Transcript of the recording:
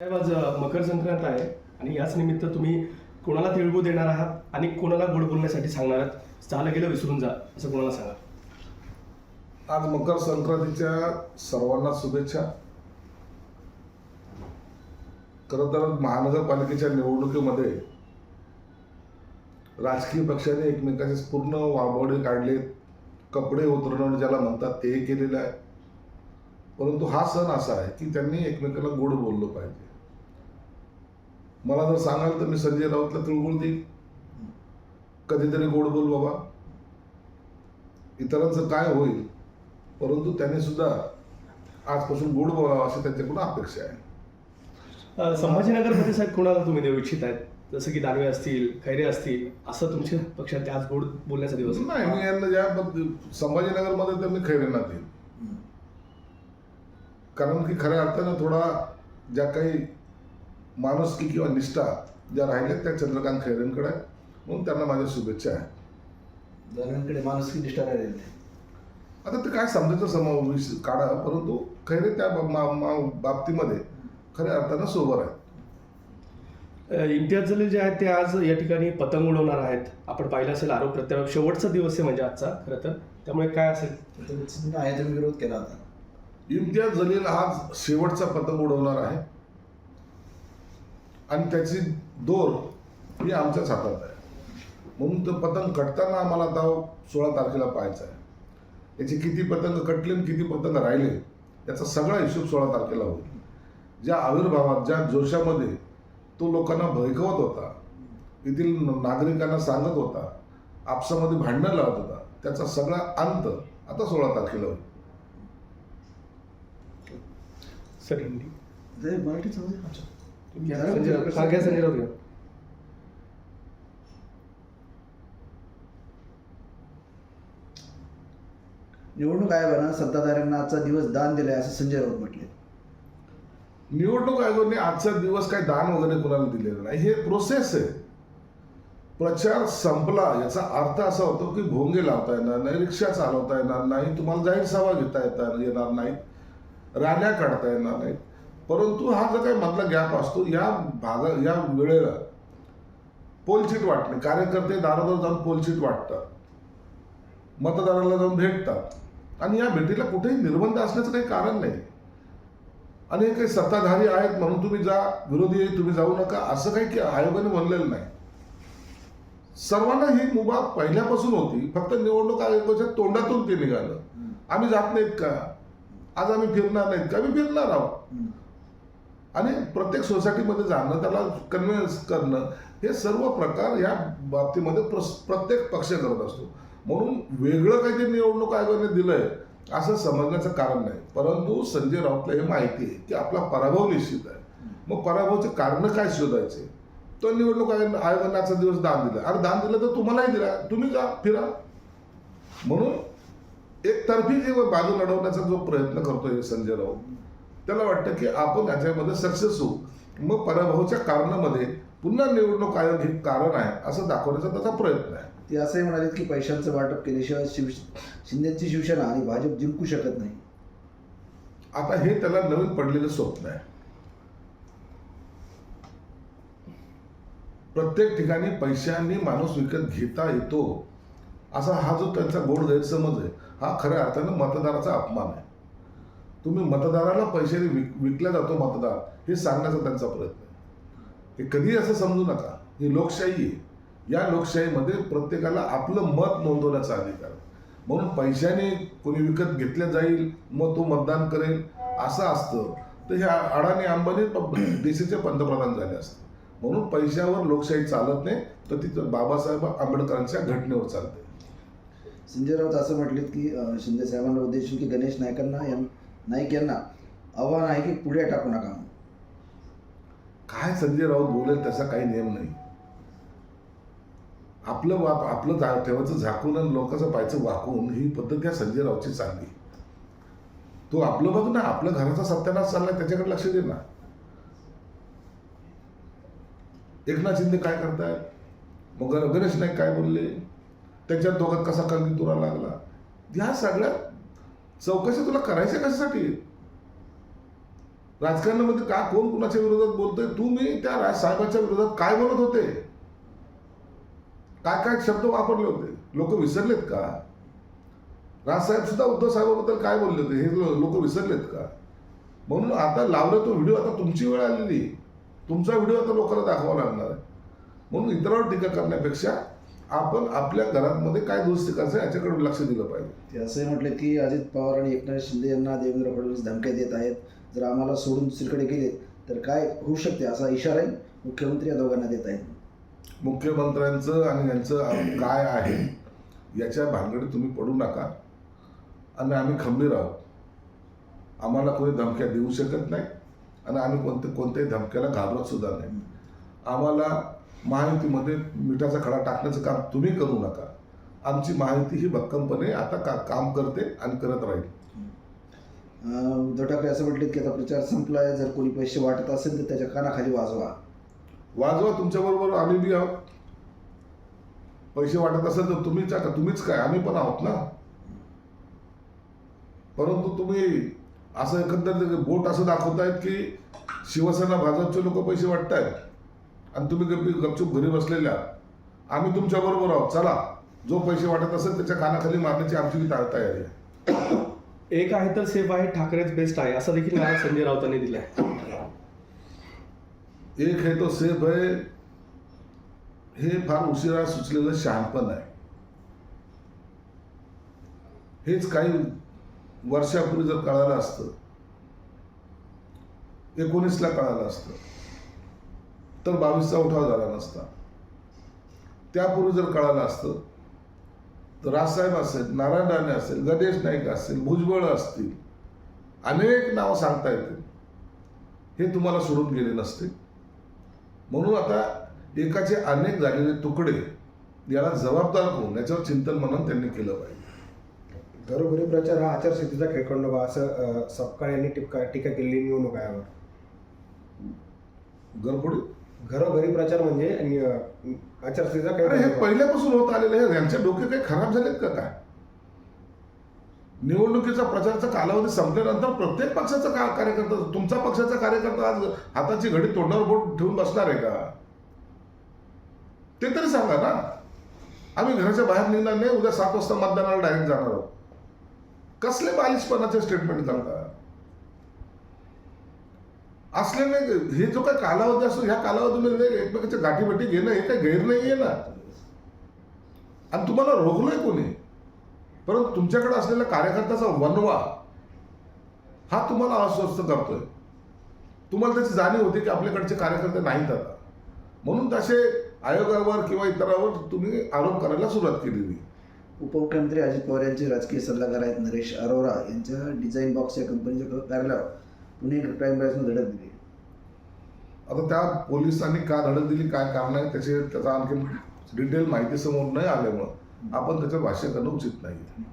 साहेब, आज मकर संक्रांत आहे आणि याच निमित्त तुम्ही कोणाला तिळगुळ देणार आहात आणि कोणाला गोड बोलण्यासाठी सांगणार आहात? झालं गेलं विसरून जा असं कोणाला सांगा. आज मकर संक्रांतीच्या सर्वांना शुभेच्छा. खरं तर महानगरपालिकेच्या निवडणुकीमध्ये राजकीय पक्षाने एकमेकाचे पूर्ण वाबोडे काढले, कपडे उतरवणं ज्याला म्हणतात ते केलेलं आहे. परंतु हा सण असा आहे की त्यांनी एकमेकाला गोड बोललं पाहिजे. मला जर सांगाल तर मी संजय राऊतला तिळगुळ देईल, कधीतरी गोड बोल बाबा. इतरांचं काय होईल, परंतु त्याने सुद्धा आजपासून गोड बोलावं अशी त्यांच्याकडून अपेक्षा आहे. संभाजीनगरमध्ये साहेब कोणाला तुम्ही देऊ इच्छित आहेत? जसं की दानवे असतील, खैरे असतील, असं तुमच्या पक्षात आज गोड बोलण्याचा दिवस आहे? नाही, मी यांना ज्या संभाजीनगरमध्ये तर मी खैरेंना देईल. कारण की खऱ्या अर्थानं थोडा ज्या काही माणुसकी किंवा निष्ठा ज्या राहिल्या त्या चंद्रकांत खैरेंकडे आहे, म्हणून त्यांना माझ्या शुभेच्छा आहे. दानवेंकडे माणुसकी निष्ठा राहिलेली नाही. आता ते काय समजायचं समावेश काढा, परंतु खैरे त्या बाबतीमध्ये खऱ्या अर्थानं सोबर आहे. इम्तियाज जलील जे आहेत ते आज या ठिकाणी पतंग उडवणार आहेत. आपण पाहिलं असेल आरोप प्रत्यारोप शेवटचा दिवस आहे म्हणजे आजचा खरं तर, त्यामुळे काय असेल? आहे तुम्ही विरोध केला होता. इम्तियाज जलील आज शेवटचा पतंग उडवणार आहे आणि त्याची दोर ही आमच्याच हातात आहे. म्हणून तो पतंग कटताना आम्हाला आता 16 तारखेला पाहायचा आहे. याचे किती पतंग कटले आणि किती पतंग राहिले याचा सगळा हिशोब 16 तारखेला होईल. ज्या आविर्भावात, ज्या जोशामध्ये तो लोकांना भयकवत होता, येथील नागरिकांना सांगत होता, आपसामध्ये भांडणं लावत होता, त्याचा सगळा अंत आता 16 तारखेला होईल. सर हिंदी ते मराठीत सांगू दे. संजय राऊत घ्या. निवडणूक आयोगानं सत्ताधाऱ्यांना आजचा दिवस दान दिलाय असं संजय राऊत म्हटले. निवडणूक आयोगाने आजचा दिवस काही दान वगैरे कोणाला दिलेलं नाही. हे प्रोसेस आहे. प्रचार संपला याचा अर्थ असा होतो की भोंगे लावता येणार नाही, रिक्षा चालवता येणार नाही, तुम्हाला जाहीर सभा घेता येणार नाहीत, रॅल्या काढता येणार नाहीत. परंतु हा जो काही मधला गॅप असतो, या वेळेला पोलचीट वाटणे, कार्यकर्ते दारोदार जाऊन पोलचीट वाटतात, मतदाराला जाऊन भेटतात आणि या भेटीला कुठेही निर्बंध असण्याचं काही कारण नाही. आणि हे काही सत्ताधारी आहेत म्हणून तुम्ही जा, विरोधी आहे तुम्ही जाऊ नका असं काही आयोगाने म्हणलेलं नाही. सर्वांना ही मुभा पहिल्यापासून होती, फक्त निवडणूक आयोगाच्या तोंडातून ते निघालं. आम्ही जात नाहीत का, आज आम्ही फिरणार नाहीत का, आम्ही फिरणार आहोत. आणि प्रत्येक सोसायटीमध्ये जाणं, त्याला कन्व्हिन्स करणं, हे सर्व प्रकार या बाबतीमध्ये प्रत्येक पक्ष करत असतो. म्हणून वेगळं काही ते निवडणूक आयोगाने दिलंय असं समजण्याचं कारण नाही. परंतु संजय राऊतला हे माहिती आहे की आपला पराभव निश्चित आहे. मग पराभवाचे कारण काय शोधायचे, तो निवडणूक आयोगाने आजचा दिवस दान दिला. अरे दान दिलं तर तुम्हालाही दिला, तुम्ही जा फिरा. म्हणून एकतर्फी जे बाजू लढवण्याचा जो प्रयत्न करतोय संजय राऊत, त्याला वाटतं की आपण याच्यामध्ये सक्सेस होऊ. मग पराभवाच्या कारणामध्ये पुन्हा निवडणूक आयोग हे कारण आहे असं दाखवण्याचा त्याचा प्रयत्न आहे. ते असंही म्हणाले की पैशांचं वाटप केल्याशिवाय शिंदेची शिवसेना आणि भाजप जिंकू शकत नाही. आता हे त्याला नवीन पडलेलं स्वप्न आहे. प्रत्येक ठिकाणी पैशांनी माणूस विकत घेता येतो असा हा जो त्यांचा गोड गैरसमज आहे, हा खऱ्या अर्थानं मतदाराचा अपमान आहे. तुम्ही मतदाराला पैशाने विकला जातो मतदार, हे सांगण्याचा त्यांचा प्रयत्न आहे. हे कधीही असं समजू नका. ही लोकशाही आहे. या लोकशाहीमध्ये प्रत्येकाला आपलं मत नोंदवण्याचा अधिकार आहे. म्हणून पैशाने कोणी विकत घेतलं जाईल मग तो मतदान करेल असं असतं तर ह्या अडाणी अंबानी देशाचे पंतप्रधान झाले असते. म्हणून पैशावर लोकशाही चालत नाही, तर तिथं बाबासाहेब आंबेडकरांच्या घटनेवर चालते. संजय राऊत असं म्हटलेत की शिंदे साहेबांना उद्देशून की गणेश नाईक यांना आव्हान आहे की पुढे टाकू नका. काय संजय राऊत बोलेल त्याचा काही नियम नाही. आपलं ठेवायचं झाकून आणि लोकांचं पायचं वाकून ही पद्धत या संजय राऊतची चालली. तो आपलं बघ ना, आपल्या घराचा सत्यानाश चाललाय त्याच्याकडे लक्ष दे ना. एकनाथ शिंदे काय करतायत, मग गणेश नाईक काय बोलले, त्यांच्या दोघात कसा कंगीतुरा लागला, ह्या सगळ्या चौकशी तुला करायच्या कशासाठी? राजकारणामध्ये का कोण कुणाच्या विरोधात बोलतोय? तुम्ही त्या राजसाहेबांच्या विरोधात काय बोलत होते? काय काय शब्द वापरले होते? लोक विसरलेत का? राजसाहेब सुद्धा उद्धव साहेबांबद्दल काय बोलले होते हे लोक विसरलेत का? म्हणून आता लावलं तो व्हिडिओ, आता तुमची वेळ आलेली, तुमचा व्हिडिओ आता लोकांना दाखवावा लागणार आहे. म्हणून इतरांवर टीका करण्यापेक्षा आपण आपल्या घरामध्ये काय दुरुस्ती करायचं याच्याकडे लक्ष दिलं पाहिजे. ते असंही म्हटले की अजित पवार आणि एकनाथ शिंदे यांना देवेंद्र फडणवीस धमक्या देत आहेत, जर आम्हाला सोडून दुसरीकडे गेले तर काय होऊ शकते असा इशाराही मुख्यमंत्री या दोघांना देत आहेत. मुख्यमंत्र्यांचं आणि यांचं काय आहे याच्या भानगडीत तुम्ही पडू नका. आणि आम्ही खंबीर आहोत. आम्हाला कोणी धमक्या देऊ शकत नाही आणि आम्ही कोणत्याही धमक्याला घाबरत सुद्धा नाही. आम्हाला महायुतीमध्ये मिठाचा खडा टाकण्याचं काम तुम्ही करू नका. आमची महायुती ही भक्कमपणे आता काम करते आणि करत राहील. उद्धव ठाकरे असं म्हटलेत की आता प्रचार संपलाय, जर कोणी पैसे वाटत असेल तर त्याच्या कानाखाली वाजवा. तुमच्याबरोबर आम्ही बी आहोत. पैसे वाटत असेल तर तुम्हीच काय, आम्ही पण आहोत ना. परंतु तुम्ही असं एकंदर बोट असं दाखवतायत की शिवसेना भाजपचे लोक पैसे वाटतायत आणि तुम्ही गपचूप घरी बसलेल्या. आम्ही तुमच्या बरोबर आहोत. चला, जो पैसे वाटत असेल त्याच्या कानाखाली मारण्याची आमची बी तयारी आहे. एक आहे तर सेफ आहे, ठाकरेच बेस्ट आहे, असा देखील नारा संजय राऊतांनी दिलाय. एक है तो सेफ आहे हे फार उशिरा सुचलेलं शहाणपण आहे. हेच काही वर्षापूर्वी जर कळालं असतं, 19ला कळालं असतं तर 22चा उठाव झाला नसता. त्यापूर्वी जर कळालं असतं तर राजसाहेब असेल, नारायण राणे असेल, गणेश नाईक असेल, भुजबळ असतील, अनेक नावं सांगता येतील, हे तुम्हाला सोडून गेले नसते. म्हणून आता एकाचे अनेक झालेले तुकडे याला जबाबदार कोण याच्यावर चिंतन मनन त्यांनी केलं पाहिजे. घरोघरी प्रचार हा आचारसंहितेचा खेळखंडोबा असं सपकाळ यांनी टीका केलेली निवडणूक आयोगावर. घरोघरी प्रचार म्हणजे आचारसंहितेचा अरे हे खेळखंडोबा. पहिल्यापासून होत आलेलं आहे. यांचे डोके काही खराब झालेत का काय? निवडणुकीचा प्रचाराचा कालावधी संपल्यानंतर प्रत्येक पक्षाचा कार्यकर्ता, तुमचा पक्षाचा कार्यकर्ता आज हाताची घडी तोंडावर बोट ठेवून बसणार आहे का? ते तरी सांगा ना. आम्ही घराच्या बाहेर निघणार नाही, उद्या 7 वाजता मतदानाला डायरेक्ट जाणार आहोत. कसले बालिशपणाचे स्टेटमेंट करतात? असल्याने हे जो काही कालावधी असतो ह्या कालावधीमध्ये एकमेकांच्या गाठीभेटी घेणं हे काही गैर नाही आहे ना. आणि तुम्हाला रोखलंय कोणी? परंतु तुमच्याकडे असलेल्या कार्यकर्त्याचा वनवा हा तुम्हाला अस्वस्थ करतोय. तुम्हाला त्याची जाणीव होती की आपल्याकडचे कार्यकर्ते नाहीत आता, म्हणून तसे आयोगावर किंवा इतरांवर तुम्ही आरोप करायला सुरुवात केलेली. उपमुख्यमंत्री अजित पवार यांचे राजकीय सल्लागार आहेत नरेश अरोरा यांच्या डिझाईन बॉक्स या कंपनीच्या कार्यालयावर पुणे क्राईम ब्रांचने धडक दिली. आता त्या पोलिसांनी का धडक दिली, काय कारण आहे त्याचा आणखी डिटेल माहिती समोर नाही आल्यामुळं आपण त्याचं भाष्य करणं उचित नाही.